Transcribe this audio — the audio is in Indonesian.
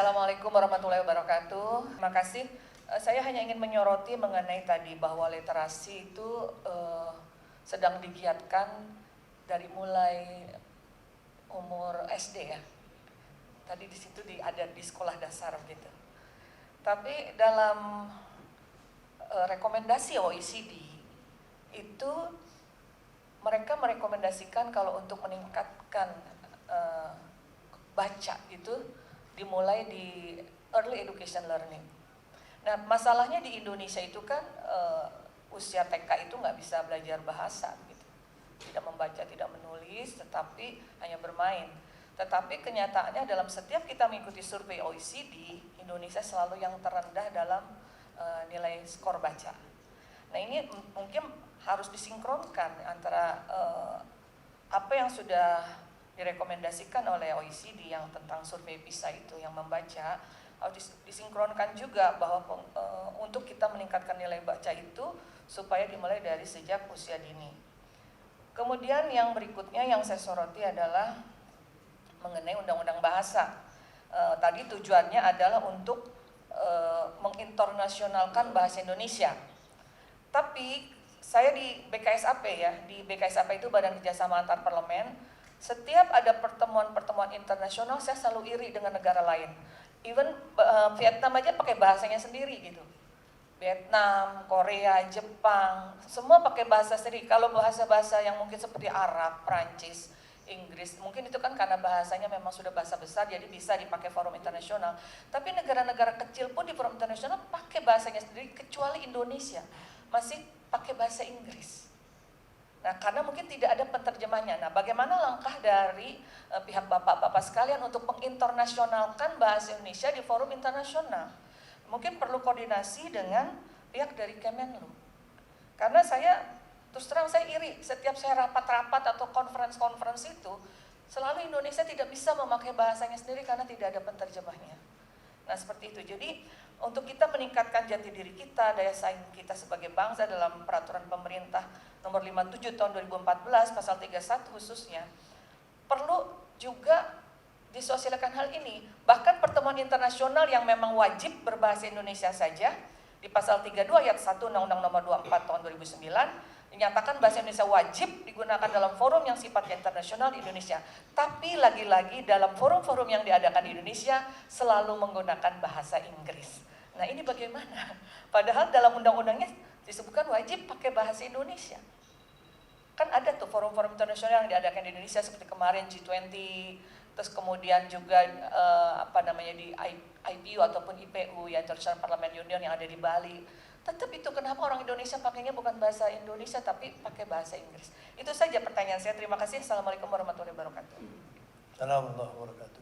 Assalamualaikum warahmatullahi wabarakatuh. Terima kasih. Saya hanya ingin menyoroti mengenai tadi bahwa literasi itu sedang digiatkan dari mulai umur SD ya. Tadi di situ ada di sekolah dasar gitu. Tapi dalam rekomendasi OECD itu mereka merekomendasikan kalau untuk meningkatkan baca itu dimulai di early education learning. Nah, masalahnya di Indonesia itu kan usia TK itu nggak bisa belajar bahasa, gitu. Tidak membaca, tidak menulis, tetapi hanya bermain. Tetapi kenyataannya dalam setiap kita mengikuti survei OECD, Indonesia selalu yang terendah dalam nilai skor baca. Nah, ini mungkin harus disinkronkan antara apa yang sudah direkomendasikan oleh OECD yang tentang survei PISA itu yang membaca, harus disinkronkan juga bahwa untuk kita meningkatkan nilai baca itu supaya dimulai dari sejak usia dini. Kemudian yang berikutnya yang saya soroti adalah mengenai undang-undang bahasa. Tadi tujuannya adalah untuk menginternasionalkan bahasa Indonesia. Tapi saya di BKSAP ya, di BKSAP itu Badan Kerjasama Antar Parlemen. Setiap ada pertemuan-pertemuan internasional, saya selalu iri dengan negara lain. Even Vietnam aja pakai bahasanya sendiri gitu. Vietnam, Korea, Jepang, semua pakai bahasa sendiri. Kalau bahasa-bahasa yang mungkin seperti Arab, Prancis, Inggris, mungkin itu kan karena bahasanya memang sudah bahasa besar, jadi bisa dipakai forum internasional. Tapi negara-negara kecil pun di forum internasional pakai bahasanya sendiri, kecuali Indonesia masih pakai bahasa Inggris. Nah, karena mungkin tidak ada penerjemahnya. Nah, bagaimana langkah dari pihak bapak-bapak sekalian untuk menginternasionalkan bahasa Indonesia di forum internasional? Mungkin perlu koordinasi dengan pihak dari Kemenlu. Karena terus terang saya iri, setiap saya rapat-rapat atau conference itu, selalu Indonesia tidak bisa memakai bahasanya sendiri karena tidak ada penerjemahnya. Nah, seperti itu. Jadi, untuk kita meningkatkan jati diri kita, daya saing kita sebagai bangsa dalam peraturan pemerintah nomor 57 tahun 2014 pasal 31 khususnya, perlu juga disosialisasikan hal ini. Bahkan pertemuan internasional yang memang wajib berbahasa Indonesia saja, di pasal 32 ayat 1 Undang-Undang nomor 24 tahun 2009, dinyatakan bahasa Indonesia wajib digunakan dalam forum yang sifatnya internasional di Indonesia. Tapi lagi-lagi dalam forum-forum yang diadakan di Indonesia selalu menggunakan bahasa Inggris. Nah, ini bagaimana? Padahal dalam undang-undangnya disebutkan wajib pakai bahasa Indonesia. Kan ada tuh forum-forum internasional yang diadakan di Indonesia seperti kemarin G20, terus kemudian juga di IPU ataupun IPU ya, International Parliament Union yang ada di Bali. Tetap itu kenapa orang Indonesia pakainya bukan bahasa Indonesia tapi pakai bahasa Inggris. Itu saja pertanyaan saya. Terima kasih. Assalamualaikum warahmatullahi wabarakatuh. Assalamualaikum warahmatullahi wabarakatuh.